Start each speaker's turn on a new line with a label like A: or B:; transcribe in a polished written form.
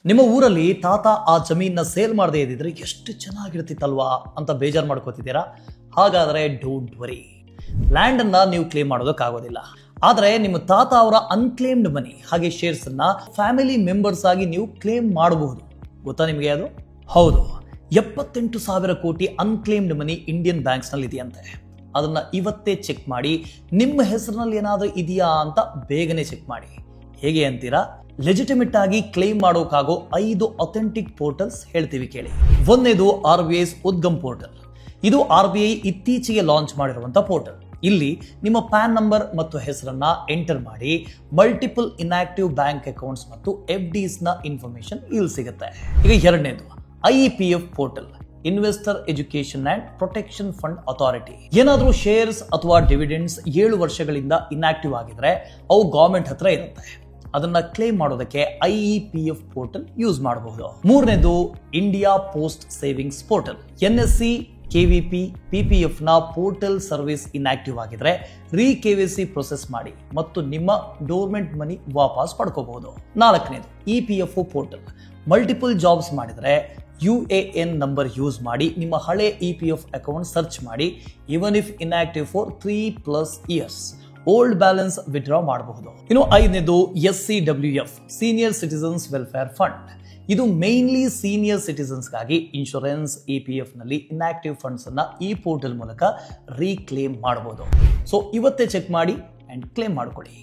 A: ನಿಮ್ಮ ಊರಲ್ಲಿ ತಾತ ಆ ಜಮೀನನ್ನ ಸೇಲ್ ಮಾಡದೇ ಇದ್ದಿದ್ರೆ ಎಷ್ಟು ಚೆನ್ನಾಗಿರ್ತಿತ್ತಲ್ವಾ ಅಂತ ಬೇಜಾರು ಮಾಡ್ಕೋತಿದ್ದೀರಾ? ಹಾಗಾದ್ರೆ ಡೋಂಟ್ ವರಿ, ಲ್ಯಾಂಡ್ ಅನ್ನ ನೀವು ಕ್ಲೇಮ್ ಮಾಡೋದಕ್ಕಾಗೋದಿಲ್ಲ. ಆದರೆ ನಿಮ್ಮ ತಾತ ಅವರ ಅನ್ಕ್ಲೇಮ್ಡ್ ಮನಿ ಹಾಗೆ ಶೇರ್ಸ್ ಅನ್ನ ಫ್ಯಾಮಿಲಿ ಮೆಂಬರ್ಸ್ ಆಗಿ ನೀವು ಕ್ಲೇಮ್ ಮಾಡಬಹುದು. ಗೊತ್ತಾ ನಿಮಗೆ ಅದು? ಹೌದು, 78,000 ಕೋಟಿ ಅನ್ಕ್ಲೇಮ್ಡ್ ಮನಿ ಇಂಡಿಯನ್ ಬ್ಯಾಂಕ್ಸ್ ನಲ್ಲಿ ಇದೆಯಂತೆ. ಅದನ್ನ ಇವತ್ತೇ ಚೆಕ್ ಮಾಡಿ, ನಿಮ್ಮ ಹೆಸರಿನಲ್ಲಿ ಏನಾದರೂ ಇದೆಯಾ ಅಂತ ಬೇಗನೆ ಚೆಕ್ ಮಾಡಿ. ಹೇಗೆ ಅಂತೀರಾ? ಲೆಜಿಟಿಮೇಟ್ ಆಗಿ ಕ್ಲೇಮ್ ಮಾಡೋಕ್ಕಾಗೋ 5 ಅಥೆಂಟಿಕ್ ಪೋರ್ಟಲ್ಸ್ ಹೇಳ್ತೀವಿ ಕೇಳಿ. ಒಂದನೇದು RBI's ಉದ್ಗಮ್ ಪೋರ್ಟಲ್. ಇದು RBI ಇತ್ತೀಚೆಗೆ ಲಾಂಚ್ ಮಾಡಿರುವಂತಹ ಪೋರ್ಟಲ್. ಇಲ್ಲಿ ನಿಮ್ಮ ಪ್ಯಾನ್ ನಂಬರ್ ಮತ್ತು ಹೆಸರನ್ನ ಎಂಟರ್ ಮಾಡಿ ಮಲ್ಟಿಪಲ್ ಇನ್ಆಕ್ಟಿವ್ ಬ್ಯಾಂಕ್ ಅಕೌಂಟ್ಸ್ ಮತ್ತು FDs ನ ಇನ್ಫಾರ್ಮೇಶನ್ ಇಲ್ಲಿ ಸಿಗುತ್ತೆ. ಈಗ ಎರಡನೇದು IEPF portal, investor education and protection fund authority. ಏನಾದರೂ ಶೇರ್ಸ್ ಅಥವಾ ಡಿವಿಡೆಂಡ್ಸ್ 7 ವರ್ಷಗಳಿಂದ ಇನ್ಆಕ್ಟಿವ್ ಆಗಿದ್ರೆ ಅವು ಗವರ್ಮೆಂಟ್ ಹತ್ರ ಇರುತ್ತೆ. ಅದನ್ನ ಕ್ಲೇಮ್ ಮಾಡೋದಕ್ಕೆ IEPF ಪೋರ್ಟಲ್ ಯೂಸ್ ಮಾಡಬಹುದು. ಮೂರನೇದು India post savings portal. NSC, KVP, PPF ನ ಪೋರ್ಟಲ್ ಸರ್ವಿಸ್ ಇನ್ಆಕ್ಟಿವ್ ಆಗಿದ್ರೆ KYC ಪ್ರೊಸೆಸ್ ಮಾಡಿ ಮತ್ತು ನಿಮ್ಮ ಡೋರ್ಮೆಂಟ್ ಮನಿ ವಾಪಸ್ ಪಡ್ಕೋಬಹುದು. ನಾಲ್ಕನೇದು EPFO ಪೋರ್ಟಲ್. ಮಲ್ಟಿಪಲ್ ಜಾಬ್ಸ್ ಮಾಡಿದ್ರೆ UAN ನಂಬರ್ ಯೂಸ್ ಮಾಡಿ ನಿಮ್ಮ ಹಳೆ EPF ಅಕೌಂಟ್ ಸರ್ಚ್ ಮಾಡಿ, even if inactive for 3+ years old balance withdraw ಮಾಡಬಹುದು. ಇನ್ನು ಐದನೇದು SCWF, senior citizens welfare fund. ಇದು ಮೇನ್ಲಿ ಸೀನಿಯರ್ ಸಿಟಿಸನ್ಸ್ಗಾಗಿ ಇನ್ಶೂರೆನ್ಸ್, EPF ನಲ್ಲಿ ಇನ್ಆಕ್ಟಿವ್ ಫಂಡ್ಸ್ ಅನ್ನ ಈ ಪೋರ್ಟಲ್ ಮೂಲಕ ರೀಕ್ಲೇಮ್ ಮಾಡಬಹುದು. ಸೊ ಇವತ್ತೇ ಚೆಕ್ ಮಾಡಿ ಅಂಡ್ ಕ್ಲೇಮ್ ಮಾಡ್ಕೊಳ್ಳಿ.